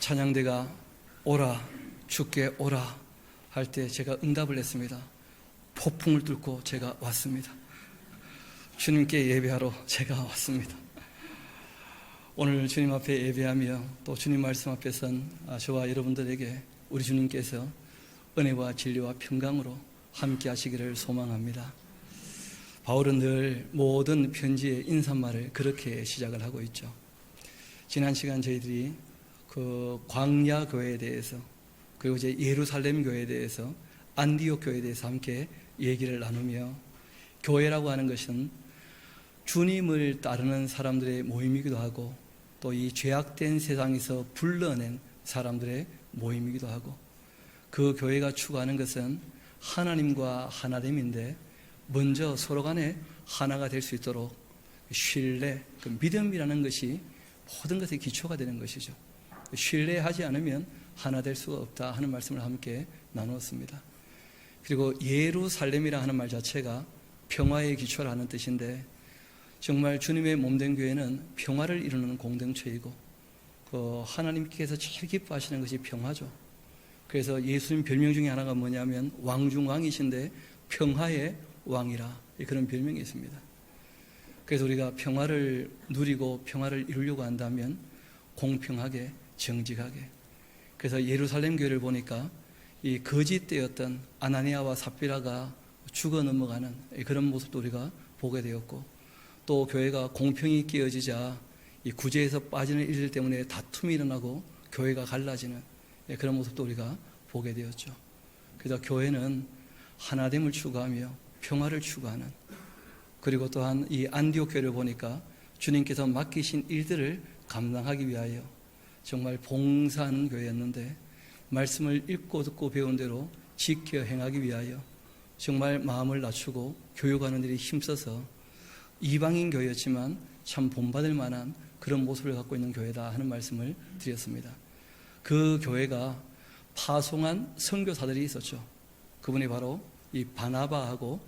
찬양대가 오라 주께 오라 할 때 제가 응답을 했습니다. 폭풍을 뚫고 제가 왔습니다. 주님께 예배하러 제가 왔습니다. 오늘 주님 앞에 예배하며 또 주님 말씀 앞에 선 저와 여러분들에게 우리 주님께서 은혜와 진리와 평강으로 함께 하시기를 소망합니다. 바울은 늘 모든 편지의 인사말을 그렇게 시작을 하고 있죠. 지난 시간 저희들이 그 광야 교회에 대해서, 그리고 이제 예루살렘 교회에 대해서, 안디옥 교회에 대해서 함께 얘기를 나누며, 교회라고 하는 것은 주님을 따르는 사람들의 모임이기도 하고 또 이 죄악된 세상에서 불러낸 사람들의 모임이기도 하고, 그 교회가 추구하는 것은 하나님과 하나됨인데 먼저 서로 간에 하나가 될 수 있도록 신뢰, 그 믿음이라는 것이 모든 것의 기초가 되는 것이죠. 신뢰하지 않으면 하나 될 수가 없다 하는 말씀을 함께 나누었습니다. 그리고 예루살렘이라 하는 말 자체가 평화의 기초를 하는 뜻인데, 정말 주님의 몸된 교회는 평화를 이루는 공동체이고 하나님께서 제일 기뻐하시는 것이 평화죠. 그래서 예수님 별명 중에 하나가 뭐냐면 왕중왕이신데 평화의 왕이라, 그런 별명이 있습니다. 그래서 우리가 평화를 누리고 평화를 이루려고 한다면 공평하게, 정직하게. 그래서 예루살렘 교회를 보니까 이 거짓되었던 아나니아와 삽비라가 죽어 넘어가는 그런 모습도 우리가 보게 되었고, 또 교회가 공평이 깨어지자 이 구제에서 빠지는 일들 때문에 다툼이 일어나고 교회가 갈라지는 그런 모습도 우리가 보게 되었죠. 그래서 교회는 하나됨을 추구하며 평화를 추구하는, 그리고 또한 이 안디옥 교회를 보니까 주님께서 맡기신 일들을 감당하기 위하여 정말 봉사하는 교회였는데, 말씀을 읽고 듣고 배운 대로 지켜 행하기 위하여 정말 마음을 낮추고 교육하는 일에 힘써서 이방인 교회였지만 참 본받을 만한 그런 모습을 갖고 있는 교회다 하는 말씀을 드렸습니다. 그 교회가 파송한 선교사들이 있었죠. 그분이 바로 이 바나바하고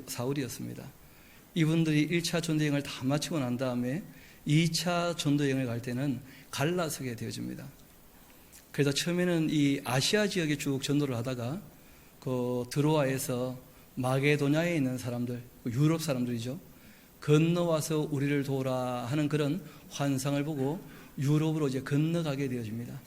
사울이었습니다. 이분들이 1차 전도여행을 다 마치고 난 다음에 2차 전도여행을 갈 때는 갈라서게 되어집니다. 그래서 처음에는 이 아시아 지역에 쭉 전도를 하다가 그 드로아에서 마게도냐에 있는 사람들, 유럽 사람들이죠, 건너와서 우리를 도우라 하는 그런 환상을 보고 유럽으로 이제 건너가게 되어집니다.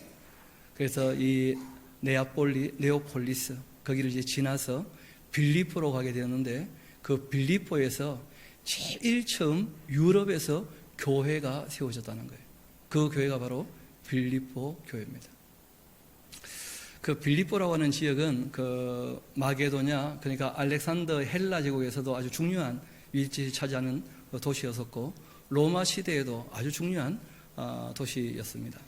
그래서 이 네오폴리스, 거기를 이제 지나서 빌립보로 가게 되었는데, 그 빌립보에서 제일 처음 유럽에서 교회가 세워졌다는 거예요. 그 교회가 바로 빌립보 교회입니다. 그 빌립보라고 하는 지역은 그 마게도냐, 그러니까 알렉산더 헬라 제국에서도 아주 중요한 위치를 차지하는 도시였었고, 로마 시대에도 아주 중요한 도시였습니다.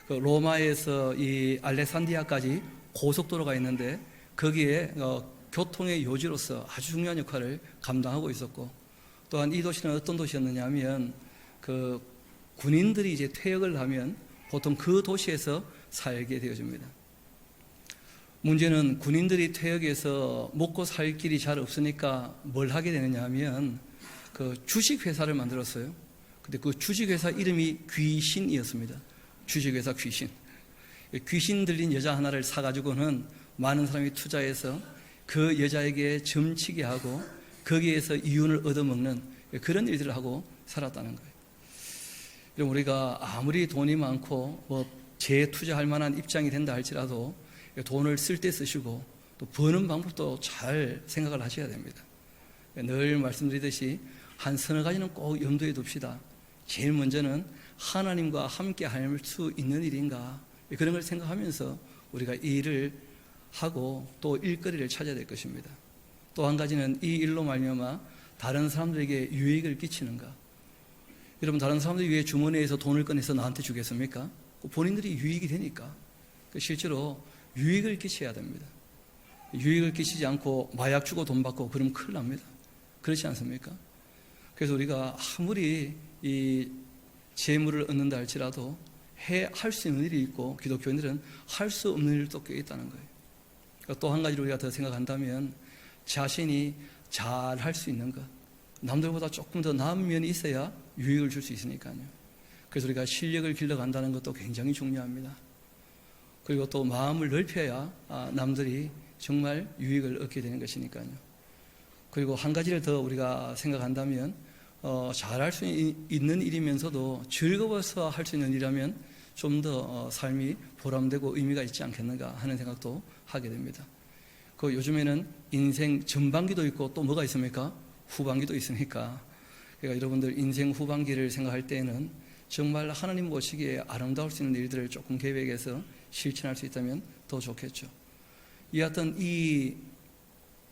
그 로마에서 이 알렉산드리아까지 고속도로가 있는데 거기에 교통의 요지로서 아주 중요한 역할을 감당하고 있었고, 또한 이 도시는 어떤 도시였느냐 하면 그 군인들이 이제 퇴역을 하면 보통 그 도시에서 살게 되어집니다. 문제는 군인들이 퇴역해서 먹고 살 길이 잘 없으니까 뭘 하게 되느냐 하면 그 주식회사를 만들었어요. 근데 그 주식회사 이름이 귀신이었습니다. 주식회사 귀신. 귀신 들린 여자 하나를 사가지고는 많은 사람이 투자해서 그 여자에게 점치게 하고 거기에서 이윤을 얻어먹는 그런 일들을 하고 살았다는 거예요. 그럼 우리가 아무리 돈이 많고 재투자할 만한 입장이 된다 할지라도 돈을 쓸 때 쓰시고 또 버는 방법도 잘 생각을 하셔야 됩니다. 늘 말씀드리듯이 한 서너 가지는 꼭 염두에 둡시다. 제일 먼저는 하나님과 함께 할 수 있는 일인가, 그런 걸 생각하면서 우리가 이 일을 하고 또 일거리를 찾아야 될 것입니다. 또 한 가지는 이 일로 말미암아 다른 사람들에게 유익을 끼치는가. 여러분, 다른 사람들이 왜 주머니에서 돈을 꺼내서 나한테 주겠습니까? 본인들이 유익이 되니까. 실제로 유익을 끼쳐야 됩니다. 유익을 끼치지 않고 마약 주고 돈 받고 그러면 큰일 납니다. 그렇지 않습니까? 그래서 우리가 아무리 이 재물을 얻는다 할지라도 할 수 있는 일이 있고, 기독교인들은 할 수 없는 일도 꽤 있다는 거예요. 또 한 가지를 우리가 더 생각한다면 자신이 잘 할 수 있는 것, 남들보다 조금 더 나은 면이 있어야 유익을 줄 수 있으니까요. 그래서 우리가 실력을 길러간다는 것도 굉장히 중요합니다. 그리고 또 마음을 넓혀야 남들이 정말 유익을 얻게 되는 것이니까요. 그리고 한 가지를 더 우리가 생각한다면 잘할 수 있는 일이면서도 즐거워서 할 수 있는 일이라면 좀 더 삶이 보람되고 의미가 있지 않겠는가 하는 생각도 하게 됩니다. 그 요즘에는 인생 전반기도 있고 또 뭐가 있습니까? 후반기도 있으니까. 그러니까 여러분들 인생 후반기를 생각할 때에는 정말 하나님 보시기에 아름다울 수 있는 일들을 조금 계획해서 실천할 수 있다면 더 좋겠죠. 여하튼 이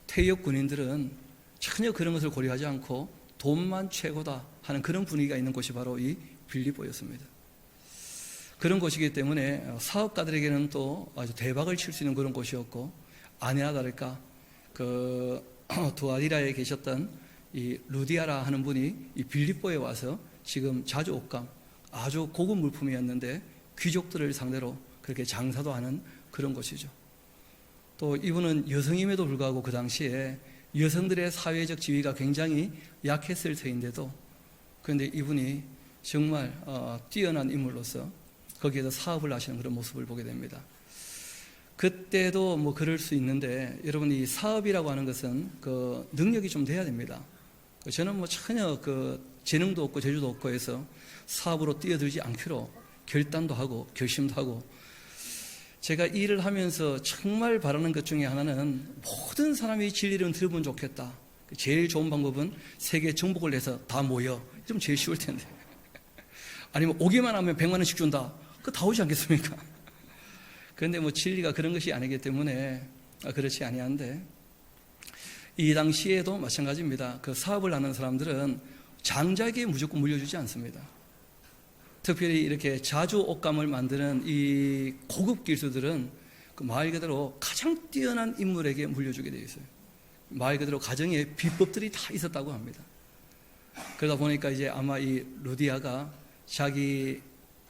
퇴역 군인들은 전혀 그런 것을 고려하지 않고 돈만 최고다 하는 그런 분위기가 있는 곳이 바로 이 빌립보였습니다. 그런 곳이기 때문에 사업가들에게는 또 아주 대박을 칠 수 있는 그런 곳이었고, 아니나 다를까 그 두아디라에 계셨던 이 루디아라 하는 분이 이 빌립보에 와서 지금 자주 옷감, 아주 고급 물품이었는데 귀족들을 상대로 그렇게 장사도 하는 그런 곳이죠. 또 이분은 여성임에도 불구하고 그 당시에 여성들의 사회적 지위가 굉장히 약했을 터인데도, 그런데 이분이 정말 뛰어난 인물로서 거기에서 사업을 하시는 그런 모습을 보게 됩니다. 그때도 뭐 그럴 수 있는데, 여러분 이 사업이라고 하는 것은 그 능력이 좀 돼야 됩니다. 저는 뭐 전혀 그 재능도 없고 재주도 없고 해서 사업으로 뛰어들지 않기로 결단도 하고 결심도 하고, 제가 일을 하면서 정말 바라는 것 중에 하나는 모든 사람이 진리를 들으면 좋겠다. 제일 좋은 방법은 세계 정복을 해서 다 모여. 좀 제일 쉬울 텐데. 아니면 오기만 하면 100만 원씩 준다. 그거 다 오지 않겠습니까? 그런데 뭐 진리가 그런 것이 아니기 때문에 그렇지 아니한데, 이 당시에도 마찬가지입니다. 그 사업을 하는 사람들은 장자에게 무조건 물려주지 않습니다. 특별히 이렇게 자주 옷감을 만드는 이 고급 기술들은 그 말 그대로 가장 뛰어난 인물에게 물려주게 되어 있어요. 말 그대로 가정에 비법들이 다 있었다고 합니다. 그러다 보니까 이제 아마 이 루디아가 자기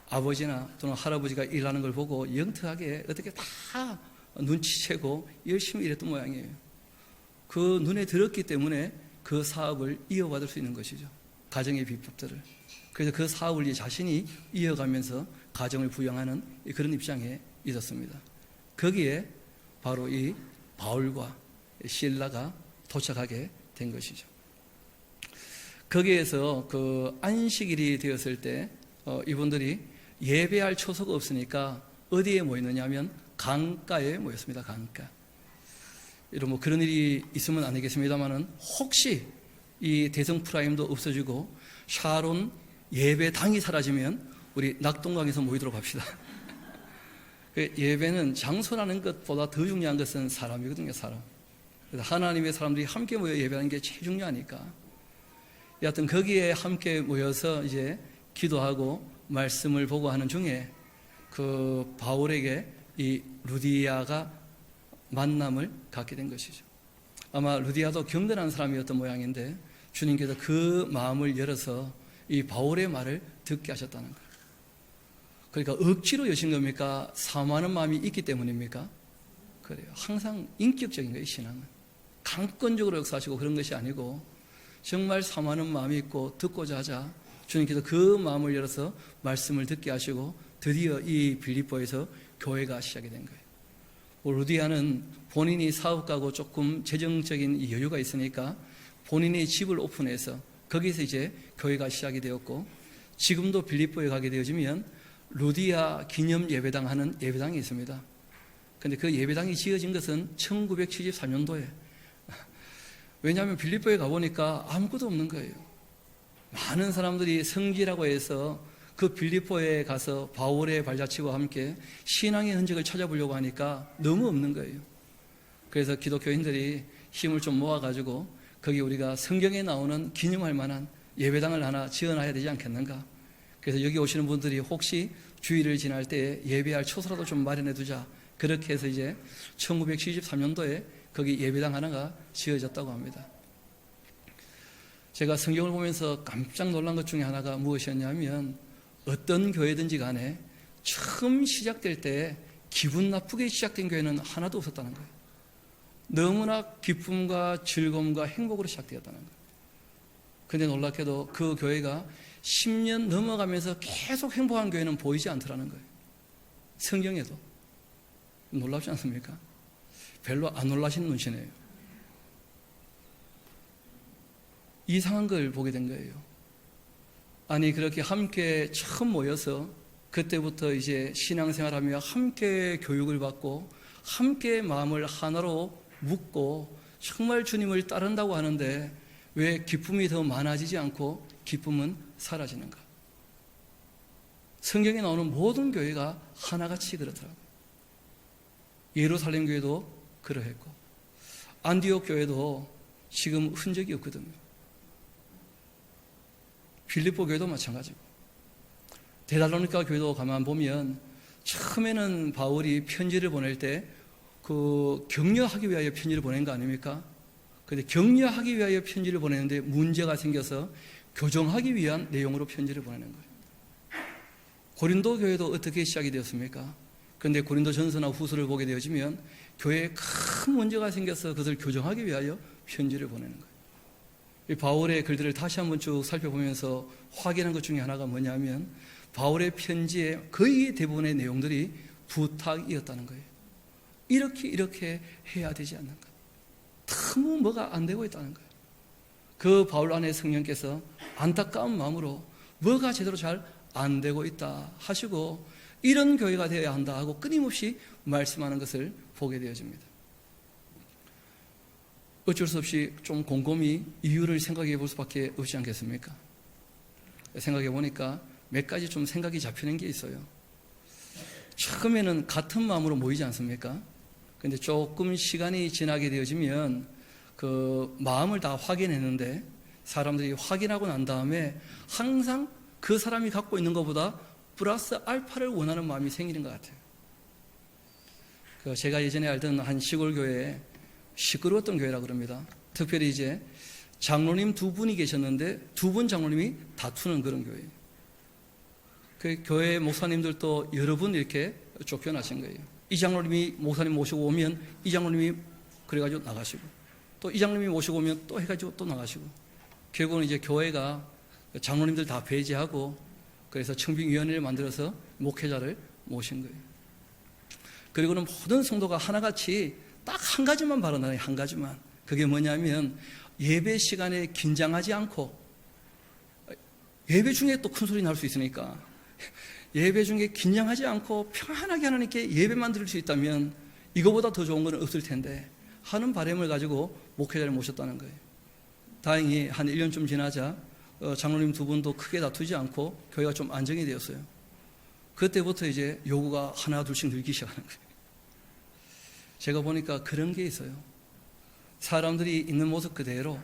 아버지나 또는 할아버지가 일하는 걸 보고 영특하게 어떻게 다 눈치채고 열심히 일했던 모양이에요. 그 눈에 들었기 때문에 그 사업을 이어받을 수 있는 것이죠. 가정의 비법들을. 그래서 그 사업을 이제 자신이 이어가면서 가정을 부양하는 그런 입장에 있었습니다. 거기에 바로 이 바울과 실라가 도착하게 된 것이죠. 거기에서 그 안식일이 되었을 때 이분들이 예배할 초소가 없으니까 어디에 모였느냐 하면 강가에 모였습니다. 강가. 이런 뭐 그런 일이 있으면 안 되겠습니다만은, 혹시 이 대성 프라임도 없어지고 샤론 예배당이 사라지면 우리 낙동강에서 모이도록 합시다. 예배는 장소라는 것보다 더 중요한 것은 사람이거든요. 사람. 그래서 하나님의 사람들이 함께 모여 예배하는 게 제일 중요하니까, 여하튼 거기에 함께 모여서 이제 기도하고 말씀을 보고 하는 중에 그 바울에게 이 루디아가 만남을 갖게 된 것이죠. 아마 루디아도 경건한 사람이었던 모양인데 주님께서 그 마음을 열어서 이 바울의 말을 듣게 하셨다는 거예요. 그러니까 억지로 여신 겁니까? 사모하는 마음이 있기 때문입니까? 그래요. 항상 인격적인 거예요. 신앙은 강권적으로 역사하시고 그런 것이 아니고, 정말 사모하는 마음이 있고 듣고자 하자 주님께서 그 마음을 열어서 말씀을 듣게 하시고 드디어 이 빌립보에서 교회가 시작이 된 거예요. 루디아는 본인이 사업가고 조금 재정적인 여유가 있으니까 본인의 집을 오픈해서 거기서 이제 교회가 시작이 되었고, 지금도 빌립보에 가게 되어지면 루디아 기념 예배당 하는 예배당이 있습니다. 그런데 그 예배당이 지어진 것은 1973년도에. 왜냐하면 빌립보에 가보니까 아무것도 없는 거예요. 많은 사람들이 성지라고 해서 그 빌립보에 가서 바울의 발자취와 함께 신앙의 흔적을 찾아보려고 하니까 너무 없는 거예요. 그래서 기독교인들이 힘을 좀 모아가지고 거기 우리가 성경에 나오는 기념할 만한 예배당을 하나 지어놔야 되지 않겠는가. 그래서 여기 오시는 분들이 혹시 주일을 지날 때 예배할 초소라도 좀 마련해 두자. 그렇게 해서 이제 1973년도에 거기 예배당 하나가 지어졌다고 합니다. 제가 성경을 보면서 깜짝 놀란 것 중에 하나가 무엇이었냐면, 어떤 교회든지 간에 처음 시작될 때 기분 나쁘게 시작된 교회는 하나도 없었다는 거예요. 너무나 기쁨과 즐거움과 행복으로 시작되었다는 거예요. 그런데 놀랍게도 그 교회가 10년 넘어가면서 계속 행복한 교회는 보이지 않더라는 거예요. 성경에도. 놀랍지 않습니까? 별로 안 놀라시는 눈치네요. 이상한 걸 보게 된 거예요. 아니, 그렇게 함께 처음 모여서 그때부터 이제 신앙생활하며 함께 교육을 받고 함께 마음을 하나로 묶고 정말 주님을 따른다고 하는데 왜 기쁨이 더 많아지지 않고 기쁨은 사라지는가? 성경에 나오는 모든 교회가 하나같이 그렇더라고요. 예루살렘 교회도 그러했고 안디옥 교회도 지금 흔적이 없거든요. 빌립보 교회도 마찬가지고 데살로니가 교회도 가만 보면 처음에는 바울이 편지를 보낼 때 그 격려하기 위하여 편지를 보낸 거 아닙니까? 그런데 격려하기 위하여 편지를 보내는데 문제가 생겨서 교정하기 위한 내용으로 편지를 보내는 거예요. 고린도 교회도 어떻게 시작이 되었습니까? 그런데 고린도 전서나 후서를 보게 되어지면 교회에 큰 문제가 생겨서 그것을 교정하기 위하여 편지를 보내는 거예요. 이 바울의 글들을 다시 한번 쭉 살펴보면서 확인한 것 중에 하나가 뭐냐면 바울의 편지의 거의 대부분의 내용들이 부탁이었다는 거예요. 이렇게 해야 되지 않는가? 너무 뭐가 안 되고 있다는 거예요. 그 바울 안에 성령께서 안타까운 마음으로 뭐가 제대로 잘 안 되고 있다 하시고 이런 교회가 되어야 한다 하고 끊임없이 말씀하는 것을 보게 되어집니다. 어쩔 수 없이 좀 곰곰이 이유를 생각해 볼 수밖에 없지 않겠습니까? 생각해 보니까 몇 가지 좀 생각이 잡히는 게 있어요. 처음에는 같은 마음으로 모이지 않습니까? 근데 조금 시간이 지나게 되어지면 그 마음을 다 확인했는데 사람들이 확인하고 난 다음에 항상 그 사람이 갖고 있는 것보다 플러스 알파를 원하는 마음이 생기는 것 같아요. 제가 예전에 알던 한 시골 교회에 시끄러웠던 교회라 그럽니다. 특별히 이제 장로님 두 분이 계셨는데 두 분 장로님이 다투는 그런 교회예요. 그 교회 목사님들도 여러 분 이렇게 쫓겨나신 거예요. 이 장로님이 목사님 모시고 오면 이 장로님이 그래가지고 나가시고 또 이 장로님이 모시고 오면 또 해가지고 또 나가시고 결국은 이제 교회가 장로님들 다 배제하고 그래서 청빙위원회를 만들어서 목회자를 모신 거예요. 그리고는 모든 성도가 하나같이 딱 한 가지만 발언하는 한 가지만 그게 뭐냐면 예배 시간에 긴장하지 않고 예배 중에 또 큰 소리 날 수 있으니까 예배 중에 긴장하지 않고 편안하게 하나님께 예배만 드릴 수 있다면 이거보다 더 좋은 건 없을 텐데 하는 바람을 가지고 목회자를 모셨다는 거예요. 다행히 한 1년쯤 지나자 장로님 두 분도 크게 다투지 않고 교회가 좀 안정이 되었어요. 그때부터 이제 요구가 하나 둘씩 늘기 시작하는 거예요. 제가 보니까 그런 게 있어요. 사람들이 있는 모습 그대로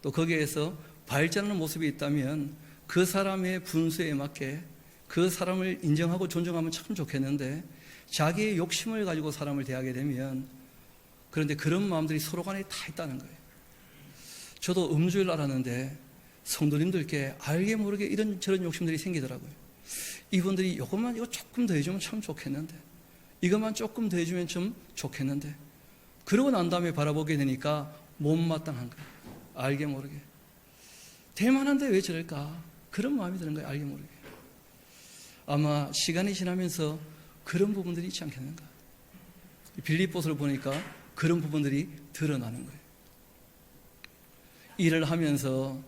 또 거기에서 발전하는 모습이 있다면 그 사람의 분수에 맞게 그 사람을 인정하고 존중하면 참 좋겠는데 자기의 욕심을 가지고 사람을 대하게 되면 그런데 그런 마음들이 서로 간에 다 있다는 거예요. 저도 음주를 알았는데 성도님들께 알게 모르게 이런저런 욕심들이 생기더라고요. 이분들이 이것만 이거 조금 더 해주면 참 좋겠는데 이것만 조금 더 해주면 좀 좋겠는데 그러고 난 다음에 바라보게 되니까 못마땅한 거예요. 알게 모르게 대만한데 왜 저럴까 그런 마음이 드는 거예요. 알게 모르게 아마 시간이 지나면서 그런 부분들이 있지 않겠는가. 빌립보서를 보니까 그런 부분들이 드러나는 거예요. 일을 하면서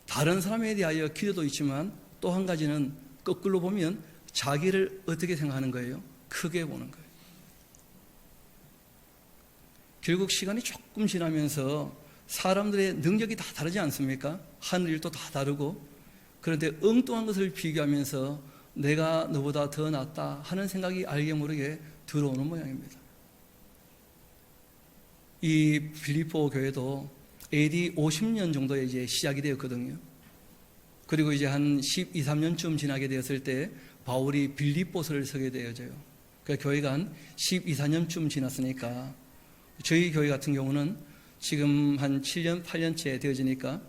다른 사람에 대하여 기도도 있지만 또 한 가지는 거꾸로 보면 자기를 어떻게 생각하는 거예요? 크게 보는 거예요. 결국 시간이 조금 지나면서 사람들의 능력이 다 다르지 않습니까? 하는 일도 다 다르고 그런데 엉뚱한 것을 비교하면서 내가 너보다 더 낫다 하는 생각이 알게 모르게 들어오는 모양입니다. 이 빌립보 교회도 AD 50년 정도에 이제 시작이 되었거든요. 그리고 이제 한 12, 13년쯤 지나게 되었을 때 바울이 빌립보서를 쓰게 되어져요. 그 교회가 한 12, 14년쯤 지났으니까 저희 교회 같은 경우는 지금 한 7년, 8년째 되어지니까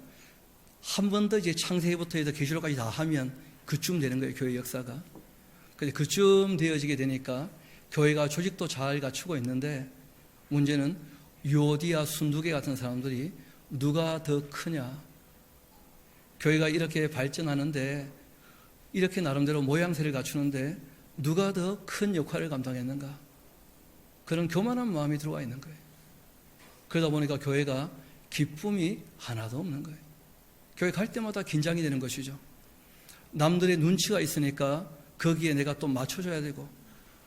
한 번 더 이제 창세기부터 해서 계시록까지 다 하면 그쯤 되는 거예요. 교회 역사가. 근데 그쯤 되어지게 되니까 교회가 조직도 잘 갖추고 있는데 문제는 유오디아 순두계 같은 사람들이 누가 더 크냐 교회가 이렇게 발전하는데, 이렇게 나름대로 모양새를 갖추는데 누가 더 큰 역할을 감당했는가? 그런 교만한 마음이 들어와 있는 거예요. 그러다 보니까 교회가 기쁨이 하나도 없는 거예요. 교회 갈 때마다 긴장이 되는 것이죠. 남들의 눈치가 있으니까 거기에 내가 또 맞춰줘야 되고,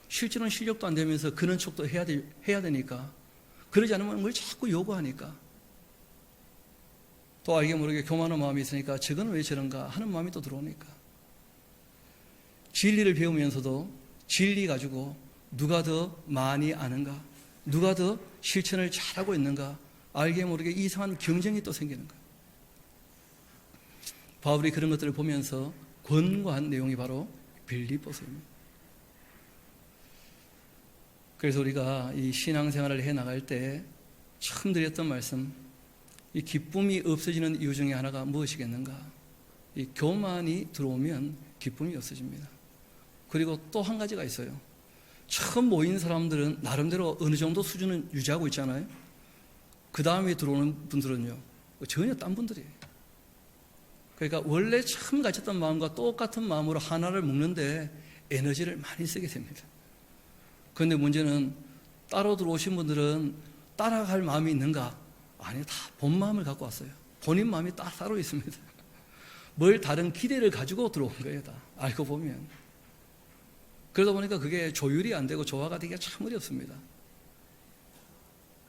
실제로는 실력도 안 되면서 그런 척도 해야 되니까, 그러지 않으면 뭘 자꾸 요구하니까, 또 알게 모르게 교만한 마음이 있으니까 저건 왜 저런가 하는 마음이 또 들어오니까, 진리를 배우면서도 진리 가지고 누가 더 많이 아는가, 누가 더 실천을 잘하고 있는가, 알게 모르게 이상한 경쟁이 또 생기는 거예요. 바울이 그런 것들을 보면서 권고한 내용이 바로 빌립보서입니다. 그래서 우리가 이 신앙생활을 해 나갈 때 처음 드렸던 말씀, 이 기쁨이 없어지는 이유 중에 하나가 무엇이겠는가? 이 교만이 들어오면 기쁨이 없어집니다. 그리고 또 한 가지가 있어요. 처음 모인 사람들은 나름대로 어느 정도 수준은 유지하고 있잖아요. 그 다음에 들어오는 분들은요, 전혀 딴 분들이에요. 그러니까 원래 처음 가졌던 마음과 똑같은 마음으로 하나를 먹는데 에너지를 많이 쓰게 됩니다. 그런데 문제는 따로 들어오신 분들은 따라갈 마음이 있는가? 아니, 다 본 마음을 갖고 왔어요. 본인 마음이 따로 있습니다. 뭘 다른 기대를 가지고 들어온 거예요, 다. 알고 보면. 그러다 보니까 그게 조율이 안 되고 조화가 되기가 참 어렵습니다.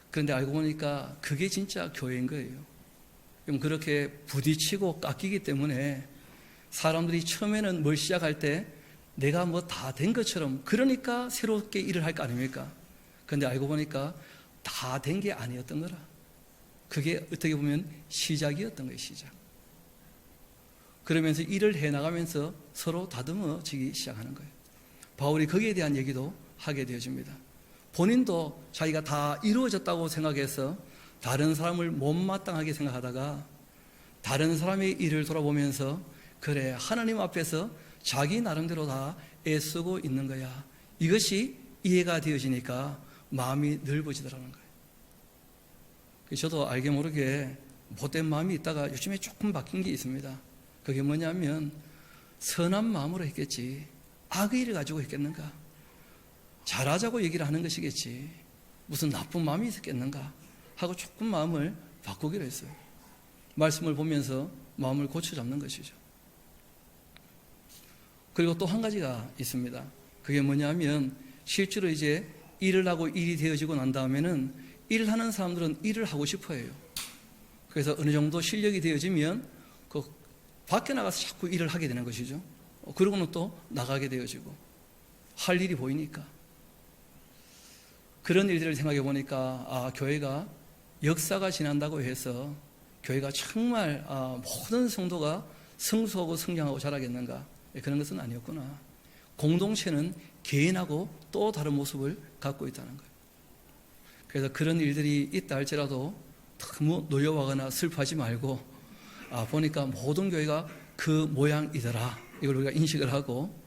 그런데 알고 보니까 그게 진짜 교회인 거예요. 그럼 그렇게 부딪히고 깎이기 때문에 사람들이 처음에는 뭘 시작할 때 내가 뭐 다 된 것처럼, 그러니까 새롭게 일을 할 거 아닙니까? 그런데 알고 보니까 다 된 게 아니었던 거라. 그게 어떻게 보면 시작이었던 거예요, 시작. 그러면서 일을 해나가면서 서로 다듬어지기 시작하는 거예요. 바울이 거기에 대한 얘기도 하게 되어집니다. 본인도 자기가 다 이루어졌다고 생각해서 다른 사람을 못마땅하게 생각하다가 다른 사람의 일을 돌아보면서, 그래, 하나님 앞에서 자기 나름대로 다 애쓰고 있는 거야, 이것이 이해가 되어지니까 마음이 넓어지더라는 거예요. 저도 알게 모르게 못된 마음이 있다가 요즘에 조금 바뀐 게 있습니다. 그게 뭐냐면, 선한 마음으로 했겠지 악의 일을 가지고 했겠는가? 잘하자고 얘기를 하는 것이겠지 무슨 나쁜 마음이 있었겠는가 하고 조금 마음을 바꾸기로 했어요. 말씀을 보면서 마음을 고쳐 잡는 것이죠. 그리고 또 한 가지가 있습니다. 그게 뭐냐면, 실제로 이제 일을 하고 일이 되어지고 난 다음에는 일을 하는 사람들은 일을 하고 싶어 해요. 그래서 어느 정도 실력이 되어지면 그 밖에 나가서 자꾸 일을 하게 되는 것이죠. 그러고는 또 나가게 되어지고, 할 일이 보이니까. 그런 일들을 생각해 보니까 교회가 역사가 지난다고 해서 교회가 정말 모든 성도가 성수하고 성장하고 자라겠는가? 그런 것은 아니었구나. 공동체는 개인하고 또 다른 모습을 갖고 있다는 거예요. 그래서 그런 일들이 있다 할지라도 너무 노여워하거나 슬퍼하지 말고, 보니까 모든 교회가 그 모양이더라, 이걸 우리가 인식을 하고,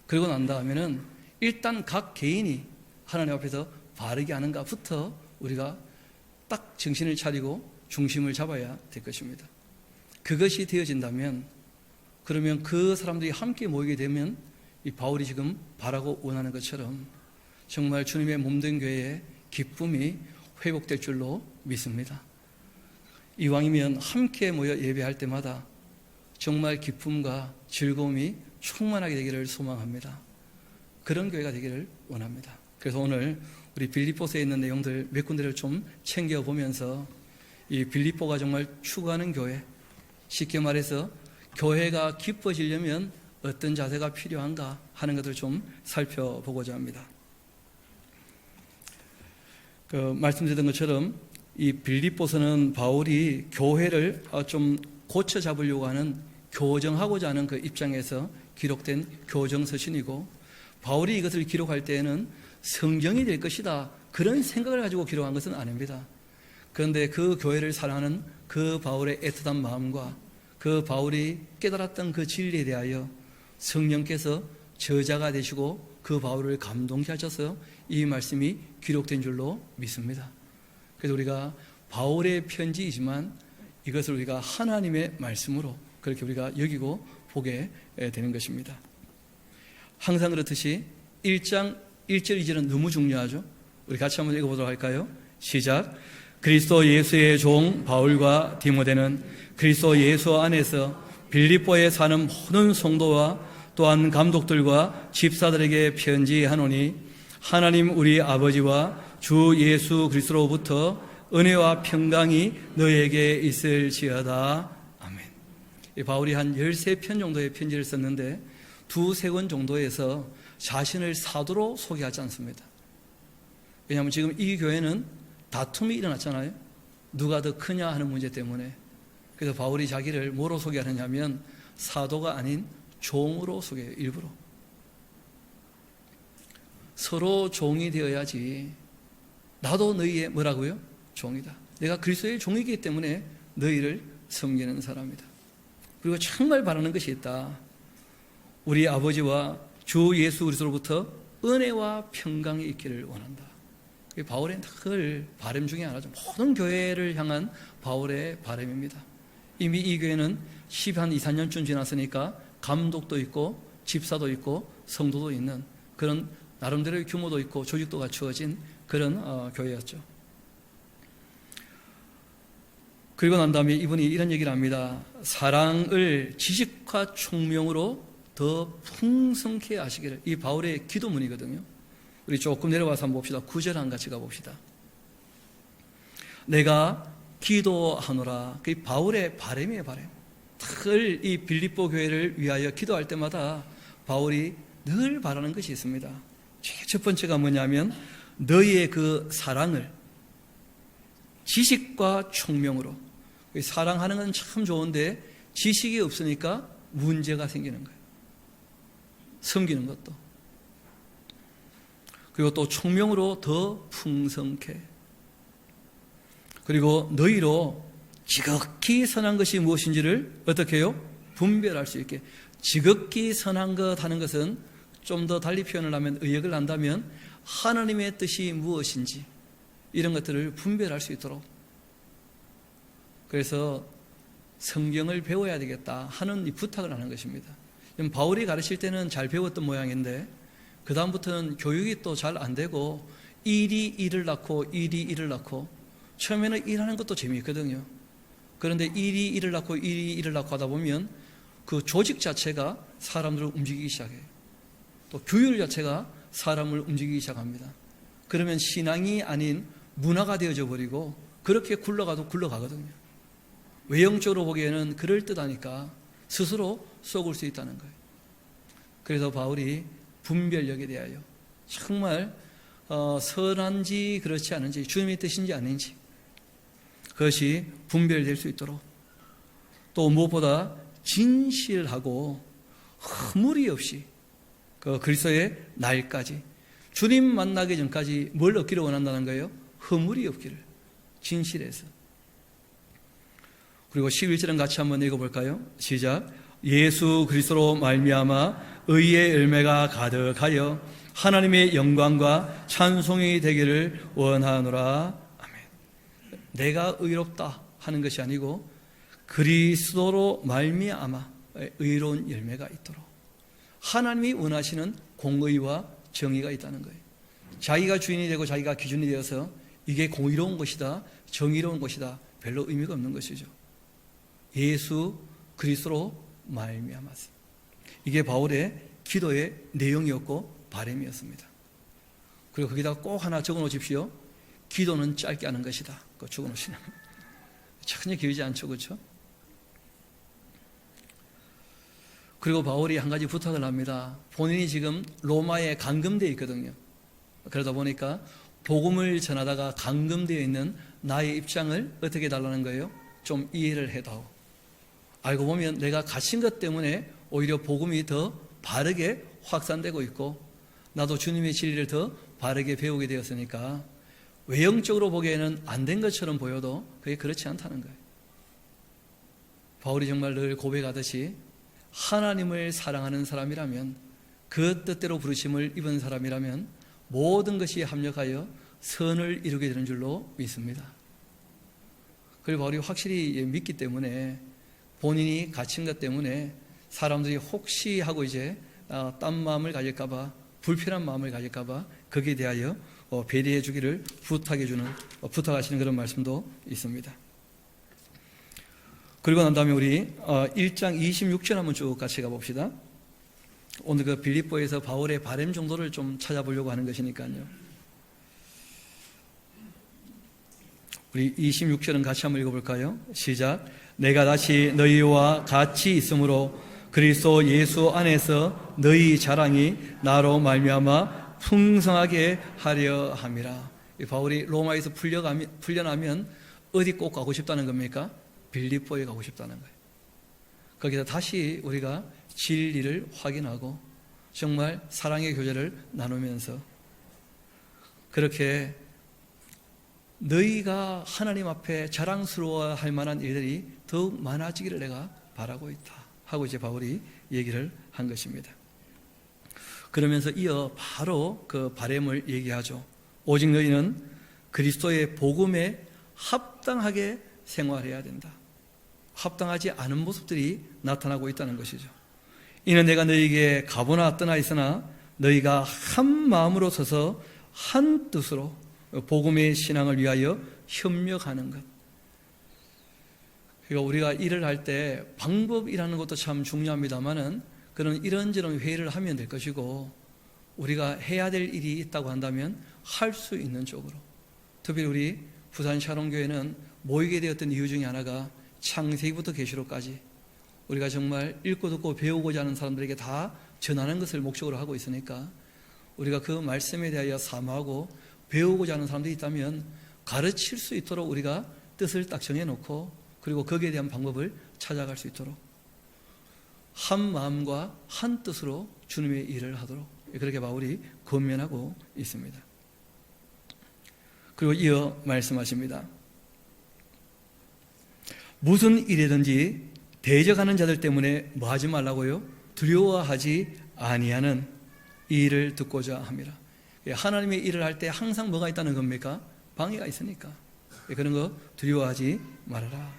그러고 난 다음에는 일단 각 개인이 하나님 앞에서 바르게 하는가부터 우리가 딱 정신을 차리고 중심을 잡아야 될 것입니다. 그것이 되어진다면, 그러면 그 사람들이 함께 모이게 되면 이 바울이 지금 바라고 원하는 것처럼 정말 주님의 몸된 교회의 기쁨이 회복될 줄로 믿습니다. 이왕이면 함께 모여 예배할 때마다 정말 기쁨과 즐거움이 충만하게 되기를 소망합니다. 그런 교회가 되기를 원합니다. 그래서 오늘 우리 빌립보서에 있는 내용들 몇 군데를 좀 챙겨보면서 이 빌립보가 정말 추구하는 교회, 쉽게 말해서 교회가 기뻐지려면 어떤 자세가 필요한가 하는 것을 좀 살펴보고자 합니다. 말씀드렸던 것처럼 이 빌립보서는 바울이 교회를 좀 고쳐 잡으려고 하는, 교정하고자 하는 그 입장에서 기록된 교정서신이고, 바울이 이것을 기록할 때에는 성경이 될 것이다, 그런 생각을 가지고 기록한 것은 아닙니다. 그런데 그 교회를 사랑하는 그 바울의 애틋한 마음과 그 바울이 깨달았던 그 진리에 대하여 성령께서 저자가 되시고 그 바울을 감동케 하셔서 이 말씀이 기록된 줄로 믿습니다. 그래서 우리가 바울의 편지이지만 이것을 우리가 하나님의 말씀으로, 그렇게 우리가 여기고 보게 되는 것입니다. 항상 그렇듯이 1장 1절 2절은 너무 중요하죠. 우리 같이 한번 읽어보도록 할까요? 시작. 그리스도 예수의 종 바울과 디모데는 그리스도 예수 안에서 빌립보에 사는 모든 성도와 또한 감독들과 집사들에게 편지하노니 하나님 우리 아버지와 주 예수 그리스도로부터 은혜와 평강이 너에게 있을지어다. 아멘. 바울이 한 13편 정도의 편지를 썼는데 2-3권 정도에서 자신을 사도로 소개하지 않습니다. 왜냐하면 지금 이 교회는 다툼이 일어났잖아요. 누가 더 크냐 하는 문제 때문에. 그래서 바울이 자기를 뭐로 소개하느냐 하면 사도가 아닌 종으로 소개해요. 일부러. 서로 종이 되어야지. 나도 너희의 뭐라고요? 종이다. 내가 그리스도의 종이기 때문에 너희를 섬기는 사람이다. 그리고 정말 바라는 것이 있다. 우리 아버지와 주 예수 그리스도로부터 은혜와 평강이 있기를 원한다. 바울의 늘 바람 중에 하나죠. 모든 교회를 향한 바울의 바람입니다. 이미 이 교회는 2-3년쯤 지났으니까 감독도 있고 집사도 있고 성도도 있는 그런 나름대로의 규모도 있고 조직도 갖추어진 그런 교회였죠. 그리고 난 다음에 이분이 이런 얘기를 합니다. 사랑을 지식과 총명으로 더 풍성케 하시기를. 이 바울의 기도문이거든요. 우리 조금 내려와서 한번 봅시다. 9절 한 같이 가봅시다. 내가 기도하노라. 그 바울의 바람이에요, 바람. 늘 이 빌립보 교회를 위하여 기도할 때마다 바울이 늘 바라는 것이 있습니다. 첫 번째가 뭐냐면 너희의 그 사랑을 지식과 총명으로. 사랑하는 건 참 좋은데 지식이 없으니까 문제가 생기는 거예요. 섬기는 것도. 그리고 또 총명으로 더 풍성케. 그리고 너희로 지극히 선한 것이 무엇인지를 어떻게 해요? 분별할 수 있게. 지극히 선한 것 하는 것은 좀 더 달리 표현을 하면, 의역을 한다면 하나님의 뜻이 무엇인지 이런 것들을 분별할 수 있도록. 그래서 성경을 배워야 되겠다 하는 이 부탁을 하는 것입니다. 바울이 가르칠 때는 잘 배웠던 모양인데 그 다음부터는 교육이 또 잘 안 되고 일이 일을 낳고 일이 일을 낳고, 처음에는 일하는 것도 재미있거든요. 그런데 일이 일을 낳고 일이 일을 낳고 하다 보면 그 조직 자체가 사람들을 움직이기 시작해요. 또 규율 자체가 사람을 움직이기 시작합니다. 그러면 신앙이 아닌 문화가 되어져 버리고 그렇게 굴러가도 굴러가거든요. 외형적으로 보기에는 그럴듯하니까 스스로 썩을 수 있다는 거예요. 그래서 바울이 분별력에 대하여 정말 선한지 그렇지 않은지, 주님의 뜻인지 아닌지 그것이 분별될 수 있도록, 또 무엇보다 진실하고 허물이 없이 그 그리스도의 날까지, 주님 만나기 전까지 뭘 얻기를 원한다는 거예요? 허물이 없기를, 진실해서. 그리고 11절은 같이 한번 읽어볼까요? 시작. 예수 그리스도로 말미암아 의의 열매가 가득하여 하나님의 영광과 찬송이 되기를 원하노라. 아멘. 내가 의롭다 하는 것이 아니고 그리스도로 말미암아 의로운 열매가 있도록 하나님이 원하시는 공의와 정의가 있다는 거예요. 자기가 주인이 되고 자기가 기준이 되어서 이게 공의로운 것이다, 정의로운 것이다, 별로 의미가 없는 것이죠. 예수 그리스도로 말미암아서. 이게 바울의 기도의 내용이었고 바람이었습니다. 그리고 거기다가 꼭 하나 적어놓으십시오. 기도는 짧게 하는 것이다. 그거 적어놓으시면 전혀 길지 않죠, 그렇죠? 그리고 바울이 한 가지 부탁을 합니다. 본인이 지금 로마에 감금되어 있거든요. 그러다 보니까 복음을 전하다가 감금되어 있는 나의 입장을 어떻게 해달라는 거예요? 좀 이해를 해다오. 알고 보면 내가 갇힌 것 때문에 오히려 복음이 더 바르게 확산되고 있고 나도 주님의 진리를 더 바르게 배우게 되었으니까 외형적으로 보기에는 안 된 것처럼 보여도 그게 그렇지 않다는 거예요. 바울이 정말 늘 고백하듯이 하나님을 사랑하는 사람이라면, 그 뜻대로 부르심을 입은 사람이라면 모든 것이 합력하여 선을 이루게 되는 줄로 믿습니다. 그리고 바울이 확실히 믿기 때문에 본인이 갇힌 것 때문에 사람들이 혹시 하고 이제 딴 마음을 가질까봐, 불편한 마음을 가질까봐 거기에 대하여 배려해 주기를 부탁하시는 그런 말씀도 있습니다. 그리고 난 다음에 우리 1장 26절 한번 쭉 같이 가봅시다. 오늘 그 빌립보에서 바울의 바람 정도를 좀 찾아보려고 하는 것이니까요. 우리 26절은 같이 한번 읽어볼까요? 시작. 내가 다시 너희와 같이 있으므로 그리스도 예수 안에서 너희 자랑이 나로 말미암아 풍성하게 하려 함이라. 바울이 로마에서 풀려나면 어디 꼭 가고 싶다는 겁니까? 빌립보에 가고 싶다는 거예요. 거기서 다시 우리가 진리를 확인하고 정말 사랑의 교제를 나누면서 그렇게 너희가 하나님 앞에 자랑스러워할 만한 일들이 더욱 많아지기를 내가 바라고 있다 하고 이제 바울이 얘기를 한 것입니다. 그러면서 이어 바로 그 바람을 얘기하죠. 오직 너희는 그리스도의 복음에 합당하게 생활해야 된다. 합당하지 않은 모습들이 나타나고 있다는 것이죠. 이는 내가 너희에게 가보나 떠나 있으나 너희가 한 마음으로 서서 한 뜻으로 복음의 신앙을 위하여 협력하는 것. 그러니까 우리가 일을 할 때 방법이라는 것도 참 중요합니다만은 그런 이런저런 회의를 하면 될 것이고 우리가 해야 될 일이 있다고 한다면 할 수 있는 쪽으로. 특히 우리 부산 샤론교회는 모이게 되었던 이유 중에 하나가 창세기부터 계시록까지 우리가 정말 읽고 듣고 배우고자 하는 사람들에게 다 전하는 것을 목적으로 하고 있으니까 우리가 그 말씀에 대하여 사모하고 배우고자 하는 사람들이 있다면 가르칠 수 있도록 우리가 뜻을 딱 정해놓고 그리고 거기에 대한 방법을 찾아갈 수 있도록 한 마음과 한 뜻으로 주님의 일을 하도록 그렇게 바울이 권면하고 있습니다. 그리고 이어 말씀하십니다. 무슨 일이든지 대적하는 자들 때문에 뭐 하지 말라고요? 두려워하지 아니하는 이 일을 듣고자 합니다. 하나님의 일을 할 때 항상 뭐가 있다는 겁니까? 방해가 있으니까 그런 거 두려워하지 말아라.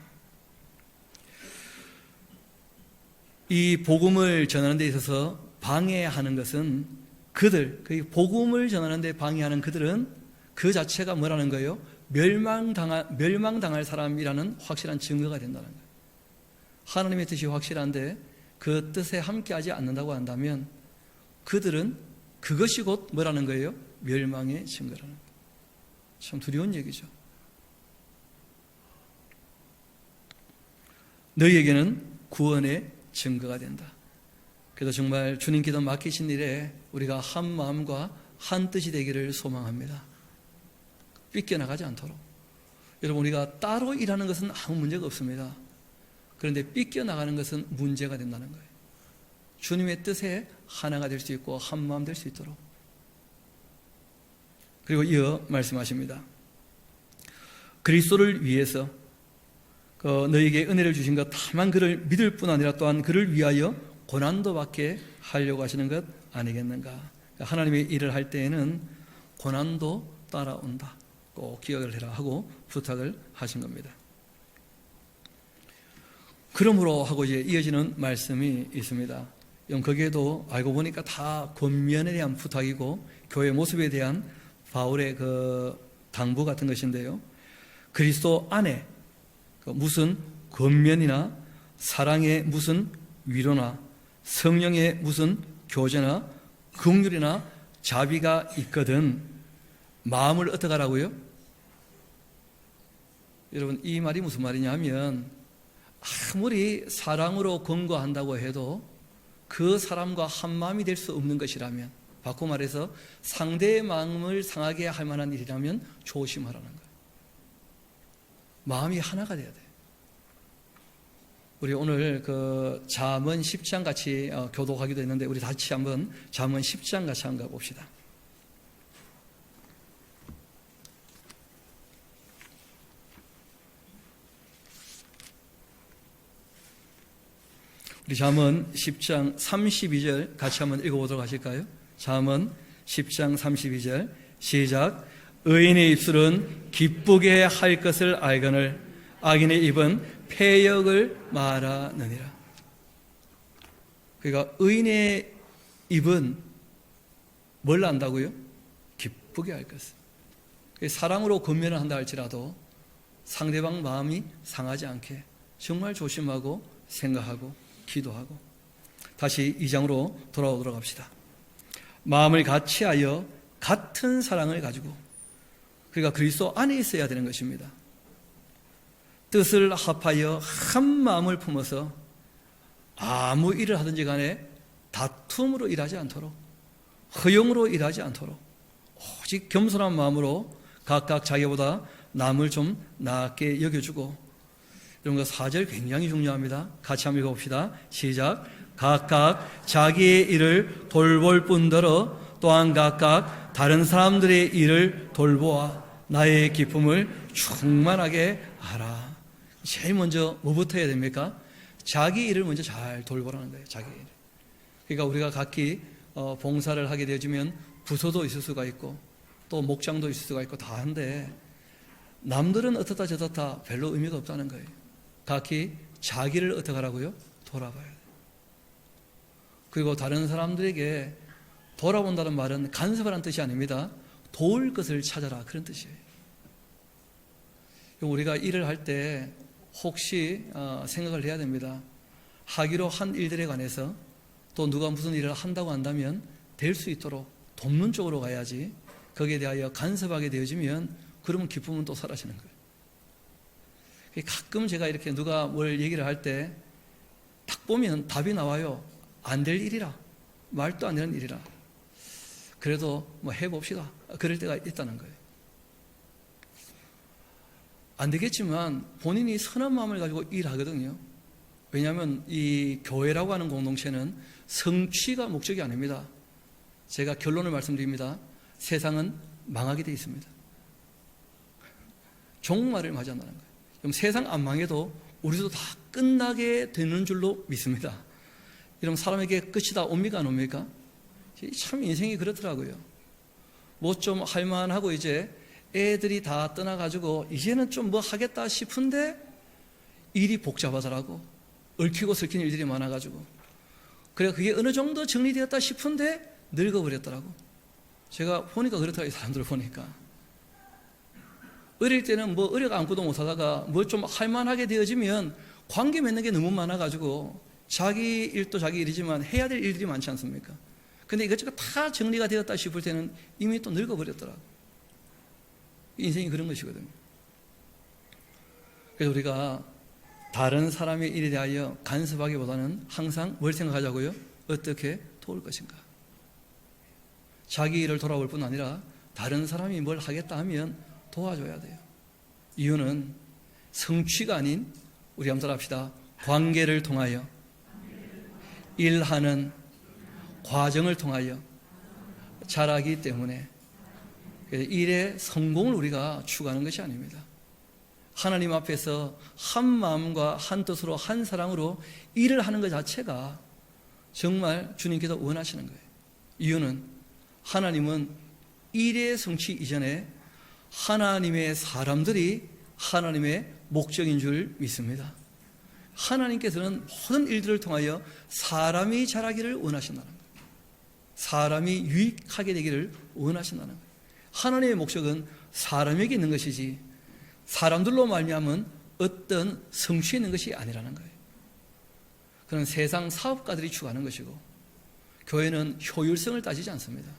이 복음을 전하는 데 있어서 방해하는 것은 그들, 그 복음을 전하는 데 방해하는 그들은 그 자체가 뭐라는 거예요? 멸망당할 사람이라는 확실한 증거가 된다는 거예요. 하나님의 뜻이 확실한데 그 뜻에 함께하지 않는다고 한다면 그들은 그것이 곧 뭐라는 거예요? 멸망의 증거라는 거예요. 참 두려운 얘기죠. 너희에게는 구원의 증거가 된다. 그래서 정말 주님께서 맡기신 일에 우리가 한 마음과 한 뜻이 되기를 소망합니다. 삐껴나가지 않도록. 여러분 우리가 따로 일하는 것은 아무 문제가 없습니다. 그런데 삐껴나가는 것은 문제가 된다는 거예요. 주님의 뜻에 하나가 될 수 있고 한 마음 될 수 있도록. 그리고 이어 말씀하십니다. 그리스도를 위해서 너에게 은혜를 주신 것 다만 그를 믿을 뿐 아니라 또한 그를 위하여 고난도 받게 하려고 하시는 것 아니겠는가. 하나님의 일을 할 때에는 고난도 따라온다. 꼭 기억을 해라 하고 부탁을 하신 겁니다. 그러므로 하고 이제 이어지는 말씀이 있습니다. 거기에도 알고 보니까 다 권면에 대한 부탁이고 교회 모습에 대한 바울의 그 당부 같은 것인데요. 그리스도 안에 무슨 권면이나 사랑의 무슨 위로나 성령의 무슨 교제나 긍휼이나 자비가 있거든 마음을 어떻게 하라고요? 여러분 이 말이 무슨 말이냐 하면 아무리 사랑으로 권고한다고 해도 그 사람과 한 마음이 될 수 없는 것이라면 바꿔 말해서 상대의 마음을 상하게 할 만한 일이라면 조심하라는 거예요. 마음이 하나가 돼야 돼요. 우리 오늘 그 잠언 10장 같이 교독하기도 했는데 우리 다시 한번 잠언 10장 같이 한번 가봅시다. 우리 잠언 10장 32절 같이 한번 읽어보도록 하실까요? 잠언 10장 32절 시작. 의인의 입술은 기쁘게 할 것을 알거늘 악인의 입은 패역을 말하느니라. 그러니까 의인의 입은 뭘 안다고요? 기쁘게 할 것을. 사랑으로 권면을 한다 할지라도 상대방 마음이 상하지 않게 정말 조심하고 생각하고 기도하고. 다시 2장으로 돌아오도록 합시다. 마음을 같이하여 같은 사랑을 가지고, 그러니까 그리스도 안에 있어야 되는 것입니다. 뜻을 합하여 한 마음을 품어서 아무 일을 하든지 간에 다툼으로 일하지 않도록, 허용으로 일하지 않도록 오직 겸손한 마음으로 각각 자기보다 남을 좀 낫게 여겨주고. 이런 거 4절 굉장히 중요합니다. 같이 한번 읽어봅시다. 시작. 각각 자기의 일을 돌볼 뿐더러 또한 각각 다른 사람들의 일을 돌보아 나의 기쁨을 충만하게 하라. 제일 먼저 뭐부터 해야 됩니까? 자기 일을 먼저 잘 돌보라는 거예요. 자기 일. 그러니까 우리가 각기 봉사를 하게 되어지면 부서도 있을 수가 있고 또 목장도 있을 수가 있고 다 한데, 남들은 어떻다 저렇다 별로 의미가 없다는 거예요. 각기 자기를 어떻게 하라고요? 돌아봐야 돼요. 그리고 다른 사람들에게 돌아본다는 말은 간섭하라는 뜻이 아닙니다. 도울 것을 찾아라, 그런 뜻이에요. 우리가 일을 할 때 혹시 생각을 해야 됩니다. 하기로 한 일들에 관해서 또 누가 무슨 일을 한다고 한다면 될 수 있도록 돕는 쪽으로 가야지, 거기에 대하여 간섭하게 되어지면 그러면 기쁨은 또 사라지는 거예요. 가끔 제가 이렇게 누가 뭘 얘기를 할 때 딱 보면 답이 나와요. 안 될 일이라, 말도 안 되는 일이라. 그래도 뭐 해봅시다, 그럴 때가 있다는 거예요. 안 되겠지만 본인이 선한 마음을 가지고 일하거든요. 왜냐하면 이 교회라고 하는 공동체는 성취가 목적이 아닙니다. 제가 결론을 말씀드립니다. 세상은 망하게 되어 있습니다. 종말을 맞이한다는 거예요. 그럼 세상 안 망해도 우리도 다 끝나게 되는 줄로 믿습니다. 이러면 사람에게 끝이 다 옵니까 안 옵니까? 참 인생이 그렇더라고요. 뭐 좀 할만하고 이제 애들이 다 떠나가지고 이제는 좀 뭐 하겠다 싶은데 일이 복잡하더라고. 얽히고 설킨 일들이 많아가지고. 그래 그게 어느 정도 정리되었다 싶은데 늙어버렸더라고. 제가 보니까 그렇더라고요. 사람들 보니까. 어릴 때는 뭐 어려가 안고도 못하다가 뭐 좀 할만하게 되어지면 관계 맺는 게 너무 많아가지고 자기 일도 자기 일이지만 해야 될 일들이 많지 않습니까? 근데 이것저것 다 정리가 되었다 싶을 때는 이미 또 늙어버렸더라고. 인생이 그런 것이거든요. 그래서 우리가 다른 사람의 일에 대하여 간섭하기보다는 항상 뭘 생각하자고요? 어떻게 도울 것인가? 자기 일을 돌아볼 뿐 아니라 다른 사람이 뭘 하겠다 하면 도와줘야 돼요. 이유는 성취가 아닌, 우리 한번 따라합시다. 관계를 통하여, 일하는 과정을 통하여 자라기 때문에 일의 성공을 우리가 추구하는 것이 아닙니다. 하나님 앞에서 한 마음과 한 뜻으로 한 사랑으로 일을 하는 것 자체가 정말 주님께서 원하시는 거예요. 이유는 하나님은 일의 성취 이전에 하나님의 사람들이 하나님의 목적인 줄 믿습니다. 하나님께서는 모든 일들을 통하여 사람이 자라기를 원하신다는 거예요. 사람이 유익하게 되기를 원하신다는 거예요. 하나님의 목적은 사람에게 있는 것이지 사람들로 말미암은 어떤 성취에 있는 것이 아니라는 거예요. 그런 세상 사업가들이 추구하는 것이고, 교회는 효율성을 따지지 않습니다.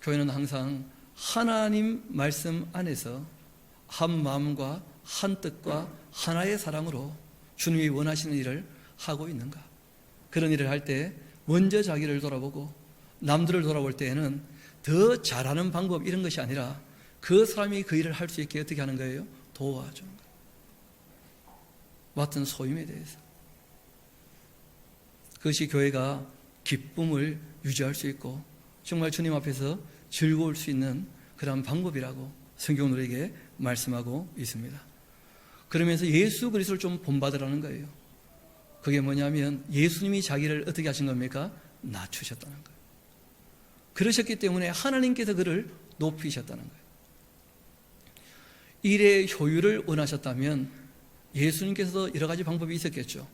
교회는 항상 하나님 말씀 안에서 한 마음과 한 뜻과 하나의 사랑으로 주님이 원하시는 일을 하고 있는가. 그런 일을 할 때 먼저 자기를 돌아보고 남들을 돌아볼 때에는 더 잘하는 방법 이런 것이 아니라 그 사람이 그 일을 할 수 있게 어떻게 하는 거예요? 도와주는 거예요. 맡은 소임에 대해서. 그것이 교회가 기쁨을 유지할 수 있고 정말 주님 앞에서 즐거울 수 있는 그런 방법이라고 성경은 우리에게 말씀하고 있습니다. 그러면서 예수 그리스도를 좀 본받으라는 거예요. 그게 뭐냐면 예수님이 자기를 어떻게 하신 겁니까? 낮추셨다는 거예요. 그러셨기 때문에 하나님께서 그를 높이셨다는 거예요. 일의 효율을 원하셨다면 예수님께서도 여러 가지 방법이 있었겠죠.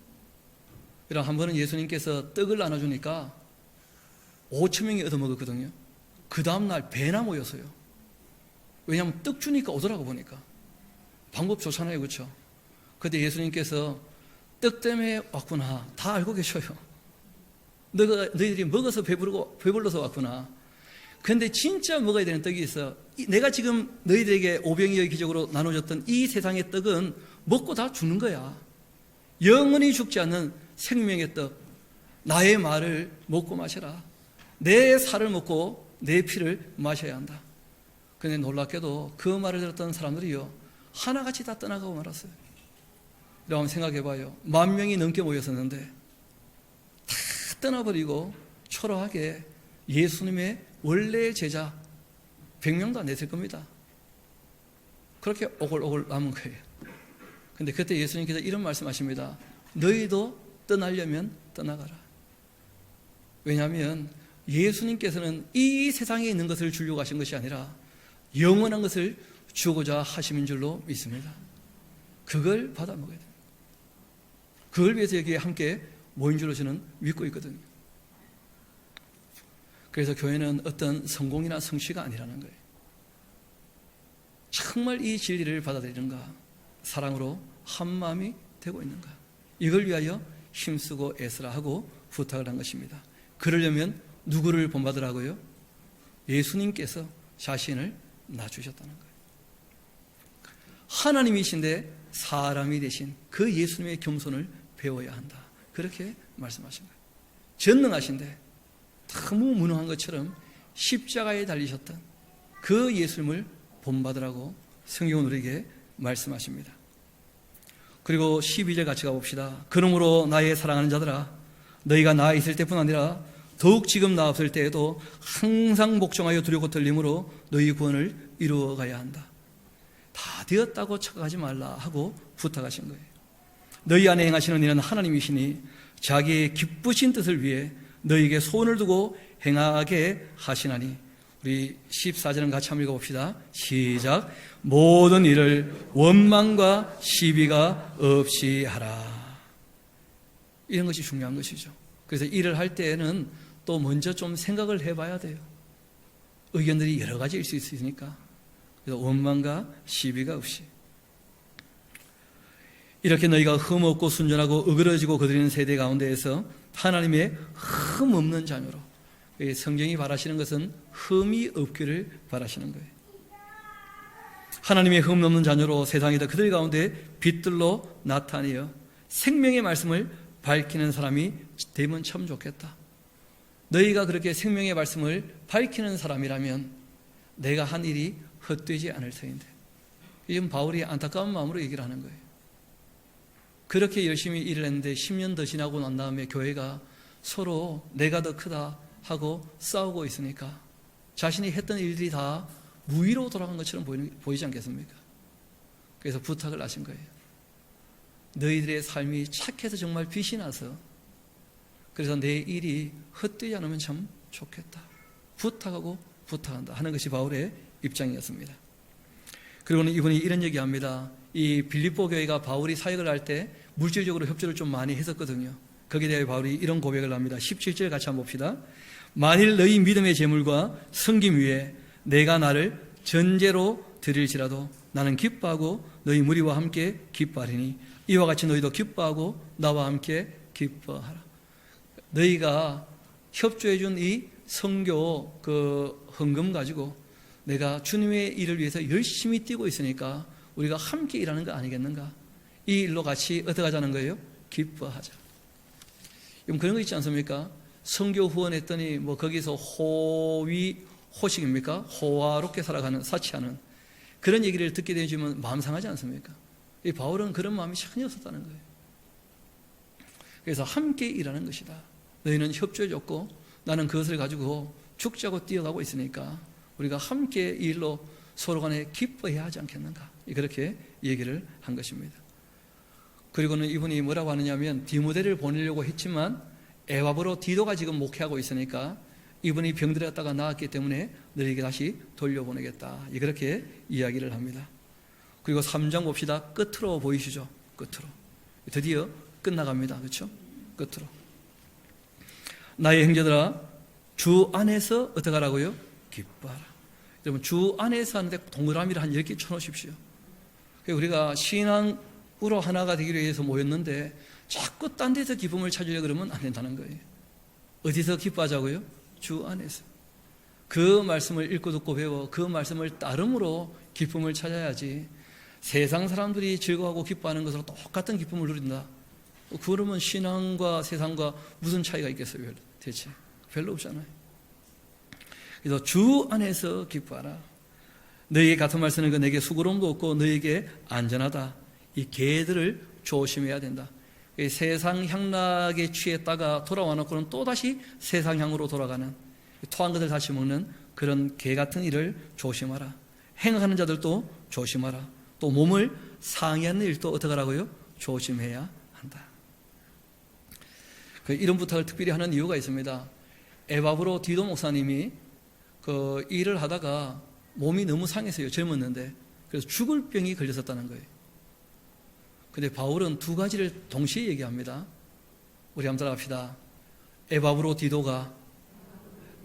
그럼 한 번은 예수님께서 떡을 나눠주니까 5천 명이 얻어먹었거든요. 그 다음날 배나 모였어요. 왜냐하면 떡 주니까 오더라고 보니까. 방법 좋잖아요, 그렇죠? 그때 예수님께서 떡 때문에 왔구나 다 알고 계셔요. 너희들이 먹어서 배불러서 왔구나. 그런데 진짜 먹어야 되는 떡이 있어. 내가 지금 너희들에게 오병이어 기적으로 나눠줬던 이 세상의 떡은 먹고 다 죽는 거야. 영원히 죽지 않는 생명의 떡, 나의 말을 먹고 마셔라. 내 살을 먹고 내 피를 마셔야 한다. 그런데 놀랍게도 그 말을 들었던 사람들이요, 하나같이 다 떠나가고 말았어요. 여러분 생각해봐요. 10,000명이 넘게 모였었는데 다 떠나버리고 초라하게 예수님의 원래의 제자 100명도 안 됐을 겁니다. 그렇게 오글오글 남은 거예요. 근데 그때 예수님께서 이런 말씀하십니다. 너희도 떠나려면 떠나가라. 왜냐하면 예수님께서는 이 세상에 있는 것을 주려고 하신 것이 아니라 영원한 것을 주고자 하심인 줄로 믿습니다. 그걸 받아 먹어야 됩니다. 그걸 위해서 여기에 함께 모인 줄로 저는 믿고 있거든요. 그래서 교회는 어떤 성공이나 성취가 아니라는 거예요. 정말 이 진리를 받아들이는가, 사랑으로 한마음이 되고 있는가, 이걸 위하여 힘쓰고 애쓰라 하고 부탁을 한 것입니다. 그러려면 누구를 본받으라고요? 예수님께서 자신을 낮추셨다는 거예요. 하나님이신데 사람이 되신 그 예수님의 겸손을 배워야 한다. 그렇게 말씀하신 거예요. 전능하신데 너무 무능한 것처럼 십자가에 달리셨던 그 예수님을 본받으라고 성경은 우리에게 말씀하십니다. 그리고 12절 같이 가봅시다. 그러므로 나의 사랑하는 자들아, 너희가 나 있을 때뿐 아니라 더욱 지금 나 없을 때에도 항상 복종하여 두려고 떨림으로 너희 구원을 이루어가야 한다. 다 되었다고 착각하지 말라 하고 부탁하신 거예요. 너희 안에 행하시는 이는 하나님이시니 자기의 기쁘신 뜻을 위해 너희에게 소원을 두고 행하게 하시나니. 우리 14절은 같이 한번 읽어봅시다. 시작. 모든 일을 원망과 시비가 없이 하라. 이런 것이 중요한 것이죠. 그래서 일을 할 때에는 또 먼저 좀 생각을 해봐야 돼요. 의견들이 여러 가지일 수 있으니까. 그래서 원망과 시비가 없이. 이렇게 너희가 흠없고 순전하고 어그러지고 거드리는 세대 가운데에서 하나님의 흠없는 자녀로, 성경이 바라시는 것은 흠이 없기를 바라시는 거예요. 하나님의 흠없는 자녀로 세상에다 그들 가운데 빛들로 나타내어 생명의 말씀을 밝히는 사람이 되면 참 좋겠다. 너희가 그렇게 생명의 말씀을 밝히는 사람이라면 내가 한 일이 헛되지 않을 터인데. 지금 바울이 안타까운 마음으로 얘기를 하는 거예요. 그렇게 열심히 일을 했는데 10년 더 지나고 난 다음에 교회가 서로 내가 더 크다 하고 싸우고 있으니까 자신이 했던 일들이 다 무의로 돌아간 것처럼 보이지 않겠습니까? 그래서 부탁을 하신 거예요. 너희들의 삶이 착해서 정말 빛이 나서 그래서 내 일이 헛되지 않으면 참 좋겠다. 부탁하고 부탁한다 하는 것이 바울의 입장이었습니다. 그리고는 이분이 이런 얘기합니다. 이 빌립보 교회가 바울이 사역을 할 때 물질적으로 협조를 좀 많이 했었거든요. 거기에 대해 바울이 이런 고백을 합니다. 17절 같이 한번 봅시다. 만일 너희 믿음의 제물과 섬김 위에 내가 나를 전제로 드릴지라도 나는 기뻐하고 너희 무리와 함께 기뻐하리니 이와 같이 너희도 기뻐하고 나와 함께 기뻐하라. 너희가 협조해 준 이 선교 그 헌금 가지고 내가 주님의 일을 위해서 열심히 뛰고 있으니까 우리가 함께 일하는 거 아니겠는가? 이 일로 같이 어떻게 하자는 거예요? 기뻐하자. 그런 거 있지 않습니까? 선교 후원했더니 뭐 거기서 호식입니까? 호화롭게 살아가는, 사치하는 그런 얘기를 듣게 되면 마음 상하지 않습니까? 이 바울은 그런 마음이 전혀 없었다는 거예요. 그래서 함께 일하는 것이다. 너희는 협조해줬고 나는 그것을 가지고 죽자고 뛰어가고 있으니까 우리가 함께 이 일로 서로 간에 기뻐해야 하지 않겠는가? 그렇게 얘기를 한 것입니다. 그리고는 이분이 뭐라고 하느냐면 디모데를 보내려고 했지만 애와브로 디도가 지금 목회하고 있으니까 이분이 병들었다가 나았기 때문에 너희에게 다시 돌려보내겠다. 그렇게 이야기를 합니다. 그리고 3장 봅시다. 끝으로 보이시죠? 끝으로. 드디어 끝나갑니다. 그렇죠? 끝으로. 나의 형제들아, 주 안에서 어떻게 하라고요? 기뻐하라. 여러분, 주 안에서 하는데 동그라미를 한 10개 쳐놓으십시오. 우리가 신앙으로 하나가 되기 위해서 모였는데 자꾸 딴 데서 기쁨을 찾으려고 그러면 안 된다는 거예요. 어디서 기뻐하자고요? 주 안에서. 그 말씀을 읽고 듣고 배워 그 말씀을 따름으로 기쁨을 찾아야지, 세상 사람들이 즐거워하고 기뻐하는 것으로 똑같은 기쁨을 누린다. 그러면 신앙과 세상과 무슨 차이가 있겠어요? 대체 별로 없잖아요. 그래서 주 안에서 기뻐하라. 너희에게 같은 말 쓰는 거 내게 수고로움도 없고 너희에게 안전하다. 이 개들을 조심해야 된다. 세상 향락에 취했다가 돌아와 놓고는 또다시 세상 향으로 돌아가는, 토한 것을 다시 먹는 그런 개 같은 일을 조심하라. 행하는 자들도 조심하라. 또 몸을 상해하는 일도 어떻게 하라고요? 조심해야 한다. 이런 부탁을 특별히 하는 이유가 있습니다. 에바브로 디도 목사님이 그 일을 하다가 몸이 너무 상해서요. 젊었는데. 그래서 죽을 병이 걸렸었다는 거예요. 근데 바울은 두 가지를 동시에 얘기합니다. 우리 한번 따라갑시다. 에바브로 디도가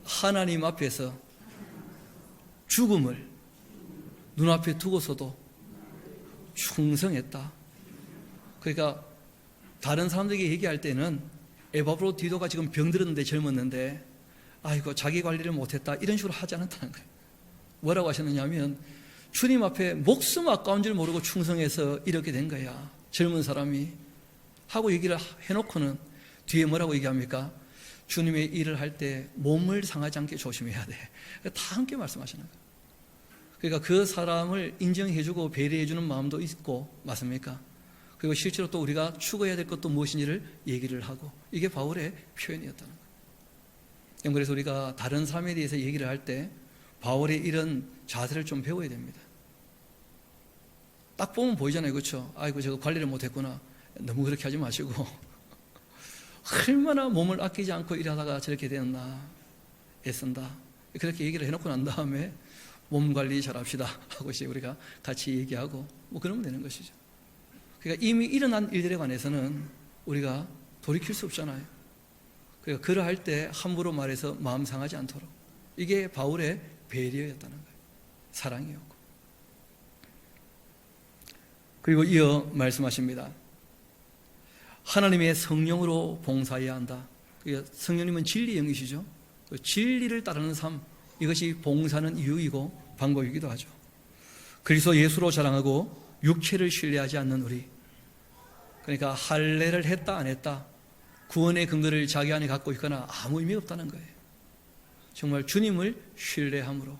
하나님 앞에서 죽음을 눈앞에 두고서도 충성했다. 그러니까 다른 사람들에게 얘기할 때는 에바브로 디도가 지금 병들었는데 젊었는데 아이고 자기 관리를 못했다 이런 식으로 하지 않았다는 거예요. 뭐라고 하셨느냐 하면 주님 앞에 목숨 아까운 줄 모르고 충성해서 이렇게 된 거야. 젊은 사람이 하고 얘기를 해놓고는 뒤에 뭐라고 얘기합니까? 주님의 일을 할 때 몸을 상하지 않게 조심해야 돼. 다 함께 말씀하시는 거예요. 그러니까 그 사람을 인정해주고 배려해주는 마음도 있고, 맞습니까? 그리고 실제로 또 우리가 추구해야 될 것도 무엇인지를 얘기를 하고, 이게 바울의 표현이었다는 거예요. 그래서 우리가 다른 삶에 대해서 얘기를 할 때 바울의 이런 자세를 좀 배워야 됩니다. 딱 보면 보이잖아요. 그렇죠? 아이고 저거 관리를 못했구나. 너무 그렇게 하지 마시고 얼마나 몸을 아끼지 않고 일하다가 저렇게 되었나, 애쓴다. 그렇게 얘기를 해놓고 난 다음에 몸 관리 잘합시다 하고 이제 우리가 같이 얘기하고 뭐 그러면 되는 것이죠. 그러니까 이미 일어난 일들에 관해서는 우리가 돌이킬 수 없잖아요. 그러니까 그러할 때 함부로 말해서 마음 상하지 않도록, 이게 바울의 배려였다는 거예요. 사랑이었고. 그리고 이어 말씀하십니다. 하나님의 성령으로 봉사해야 한다. 성령님은 진리의 영이시죠. 진리를 따르는 삶, 이것이 봉사는 이유이고 방법이기도 하죠. 그리스도 예수로 자랑하고 육체를 신뢰하지 않는 우리, 그러니까 할례를 했다 안 했다 구원의 근거를 자기 안에 갖고 있거나 아무 의미 없다는 거예요. 정말 주님을 신뢰함으로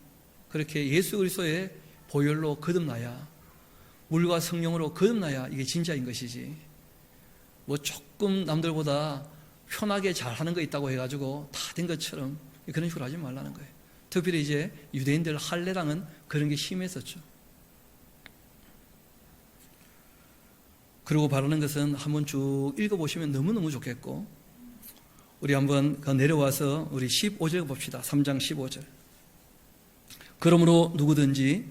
그렇게 예수 그리스도의 보혈로 거듭나야, 물과 성령으로 거듭나야 이게 진짜인 것이지, 뭐 조금 남들보다 편하게 잘하는 거 있다고 해가지고 다 된 것처럼 그런 식으로 하지 말라는 거예요. 특별히 이제 유대인들 할례랑은 그런 게 심했었죠. 그리고 바라는 것은 한번 쭉 읽어보시면 너무너무 좋겠고, 우리 한번 내려와서 우리 15절 봅시다. 3장 15절. 그러므로 누구든지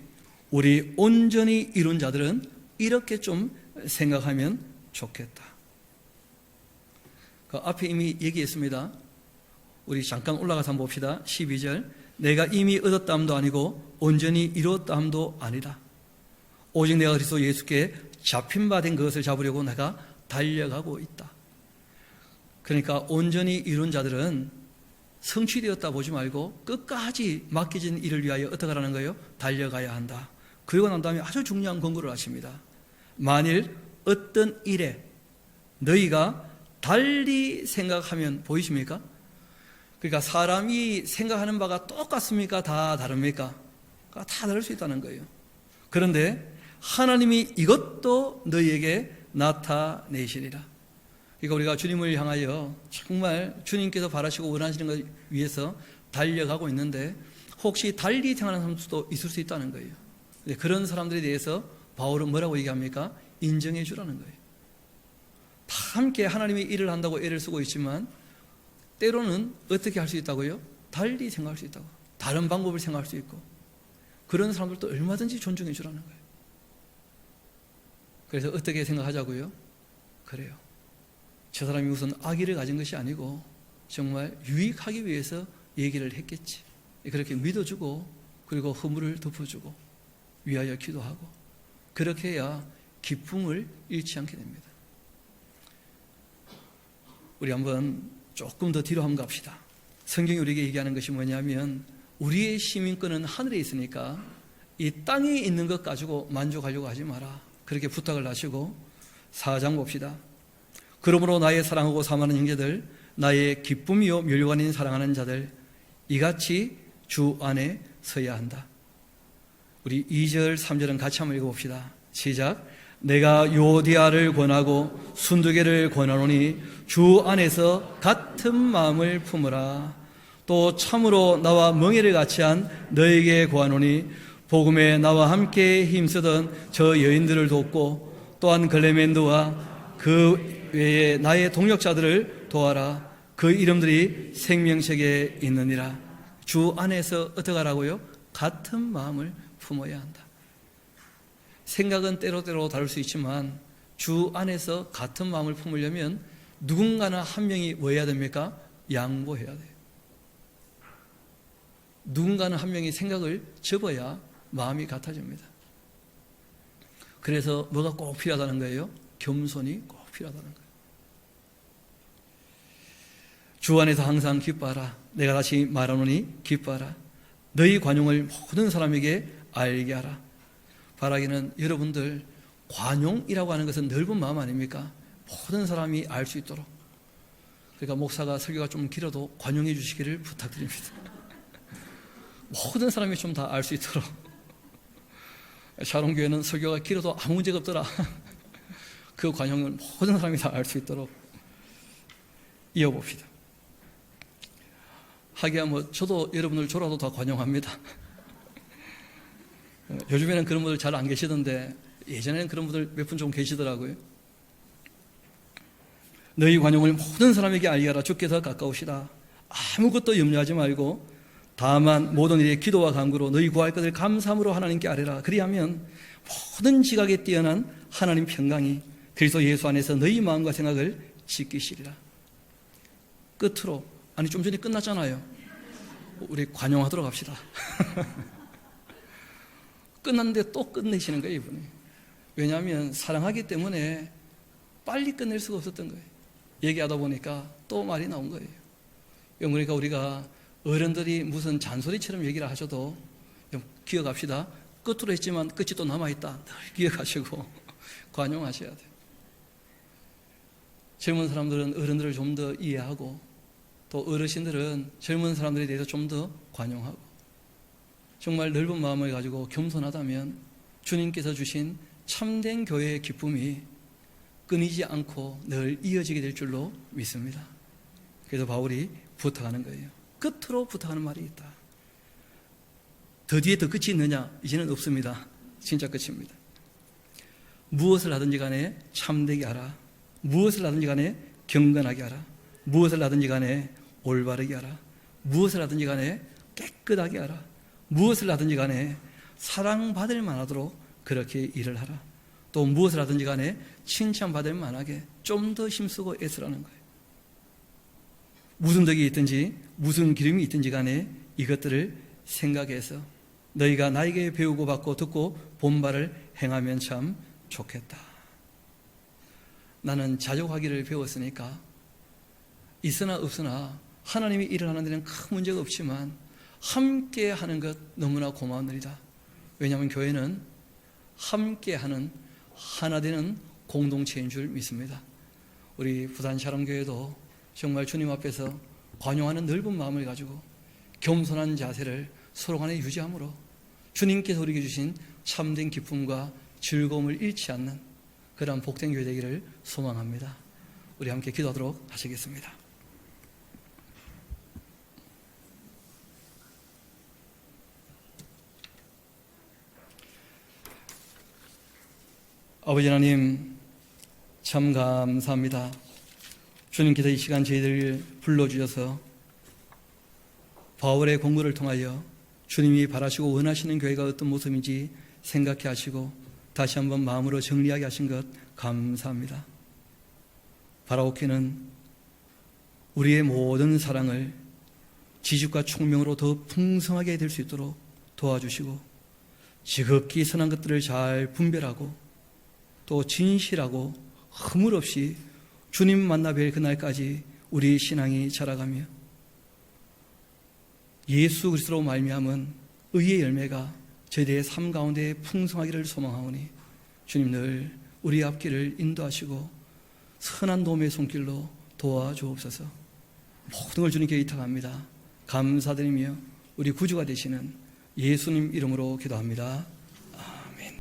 우리 온전히 이룬 자들은 이렇게 좀 생각하면 좋겠다. 그 앞에 이미 얘기했습니다. 우리 잠깐 올라가서 한번 봅시다. 12절. 내가 이미 얻었다함도 아니고 온전히 이루었다함도 아니다. 오직 내가 그리스도 예수께 잡힌 바 된 그것을 잡으려고 내가 달려가고 있다. 그러니까 온전히 이룬 자들은 성취되었다 보지 말고 끝까지 맡겨진 일을 위하여 어떻게 하라는 거예요? 달려가야 한다. 그리고 난 다음에 아주 중요한 권고를 하십니다. 만일 어떤 일에 너희가 달리 생각하면, 보이십니까? 그러니까 사람이 생각하는 바가 똑같습니까? 다 다릅니까? 다 다를 수 있다는 거예요. 그런데 하나님이 이것도 너희에게 나타내시리라. 그러니까 우리가 주님을 향하여 정말 주님께서 바라시고 원하시는 것 위해서 달려가고 있는데 혹시 달리 생각하는 사람도 있을 수 있다는 거예요. 그런 사람들에 대해서 바울은 뭐라고 얘기합니까? 인정해 주라는 거예요. 다 함께 하나님의 일을 한다고 애를 쓰고 있지만 때로는 어떻게 할 수 있다고요? 달리 생각할 수 있다고, 다른 방법을 생각할 수 있고, 그런 사람들도 얼마든지 존중해 주라는 거예요. 그래서 어떻게 생각하자고요? 그래요. 저 사람이 무슨 악의를 가진 것이 아니고 정말 유익하기 위해서 얘기를 했겠지. 그렇게 믿어주고 그리고 허물을 덮어주고 위하여 기도하고 그렇게 해야 기쁨을 잃지 않게 됩니다. 우리 한번 조금 더 뒤로 한번 갑시다. 성경이 우리에게 얘기하는 것이 뭐냐면 우리의 시민권은 하늘에 있으니까 이 땅에 있는 것 가지고 만족하려고 하지 마라. 그렇게 부탁을 하시고 4장 봅시다. 그러므로 나의 사랑하고 사모하는 형제들, 나의 기쁨이요 멸관인 사랑하는 자들, 이같이 주 안에 서야 한다. 우리 2절 3절은 같이 한번 읽어봅시다. 시작. 내가 요디아를 권하고 순두개를 권하노니 주 안에서 같은 마음을 품으라. 또 참으로 나와 멍에를 같이 한 너에게 구하노니 복음에 나와 함께 힘쓰던 저 여인들을 돕고 또한 글레멘드와 그 외에 나의 동역자들을 도와라. 그 이름들이 생명책에 있느니라. 주 안에서 어떻게 하라고요? 같은 마음을 품어야 한다. 생각은 때로때로 다를 수 있지만 주 안에서 같은 마음을 품으려면 누군가는 한 명이 뭐 해야 됩니까? 양보해야 돼요. 누군가는 한 명이 생각을 접어야 마음이 같아집니다. 그래서 뭐가 꼭 필요하다는 거예요? 겸손이 꼭 필요하다는 거예요. 주 안에서 항상 기뻐하라. 내가 다시 말하노니 기뻐하라. 너희 관용을 모든 사람에게 알게 하라. 바라기는 여러분들 관용이라고 하는 것은 넓은 마음 아닙니까? 모든 사람이 알 수 있도록. 그러니까 목사가 설교가 좀 길어도 관용해 주시기를 부탁드립니다. 모든 사람이 좀 다 알 수 있도록. 샤론교회는 설교가 길어도 아무 문제가 없더라. 그 관용을 모든 사람이 다 알 수 있도록 이어봅시다. 하기야 뭐 저도 여러분을 졸아도 다 관용합니다. 요즘에는 그런 분들 잘 안 계시던데 예전에는 그런 분들 몇 분 좀 계시더라고요. 너희 관용을 모든 사람에게 알게 하라. 주께 더 가까우시다. 아무것도 염려하지 말고 다만 모든 일에 기도와 간구로 너희 구할 것을 감사함으로 하나님께 아뢰라. 그리하면 모든 지각에 뛰어난 하나님 평강이 그리스도 예수 안에서 너희 마음과 생각을 지키시리라. 끝으로, 아니 좀 전에 끝났잖아요. 우리 관용하도록 합시다. 끝났는데 또 끝내시는 거예요, 이분이. 왜냐하면 사랑하기 때문에 빨리 끝낼 수가 없었던 거예요. 얘기하다 보니까 또 말이 나온 거예요. 그러니까 우리가 어른들이 무슨 잔소리처럼 얘기를 하셔도 좀 기억합시다. 끝으로 했지만 끝이 또 남아있다. 늘 기억하시고 관용하셔야 돼요. 젊은 사람들은 어른들을 좀 더 이해하고 또 어르신들은 젊은 사람들에 대해서 좀 더 관용하고 정말 넓은 마음을 가지고 겸손하다면 주님께서 주신 참된 교회의 기쁨이 끊이지 않고 늘 이어지게 될 줄로 믿습니다. 그래서 바울이 부탁하는 거예요. 끝으로 부탁하는 말이 있다. 더 뒤에 더 끝이 있느냐? 이제는 없습니다. 진짜 끝입니다. 무엇을 하든지 간에 참되게 하라. 무엇을 하든지 간에 경건하게 하라. 무엇을 하든지 간에 올바르게 하라. 무엇을 하든지 간에 깨끗하게 하라. 무엇을 하든지 간에 사랑받을 만하도록 그렇게 일을 하라. 또 무엇을 하든지 간에 칭찬받을 만하게 좀 더 힘쓰고 애쓰라는 거예요. 무슨 덕이 있든지 무슨 기름이 있든지 간에 이것들을 생각해서 너희가 나에게 배우고 받고 듣고 본 바를 행하면 참 좋겠다. 나는 자족하기를 배웠으니까 있으나 없으나 하나님이 일을 하는 데는 큰 문제가 없지만 함께 하는 것 너무나 고마운 일이다. 왜냐하면 교회는 함께 하는 하나 되는 공동체인 줄 믿습니다. 우리 부산 샤롬교회도 정말 주님 앞에서 관용하는 넓은 마음을 가지고 겸손한 자세를 서로 간에 유지함으로 주님께서 우리에게 주신 참된 기쁨과 즐거움을 잃지 않는 그러한 복된 교회 되기를 소망합니다. 우리 함께 기도하도록 하시겠습니다. 아버지 하나님 참 감사합니다. 주님께서 이 시간 저희들을 불러주셔서 바울의 공부를 통하여 주님이 바라시고 원하시는 교회가 어떤 모습인지 생각해 하시고 다시 한번 마음으로 정리하게 하신 것 감사합니다. 바라오케는 우리의 모든 사랑을 지식과 총명으로 더 풍성하게 될 수 있도록 도와주시고 지극히 선한 것들을 잘 분별하고 또 진실하고 허물 없이 주님 만나 뵐 그날까지 우리 신앙이 자라가며 예수 그리스도로 말미암은 의의 열매가 저희들의 삶 가운데 풍성하기를 소망하오니 주님 늘 우리 앞길을 인도하시고 선한 도움의 손길로 도와주옵소서. 모든 걸 주님께 의탁합니다. 감사드리며 우리 구주가 되시는 예수님 이름으로 기도합니다.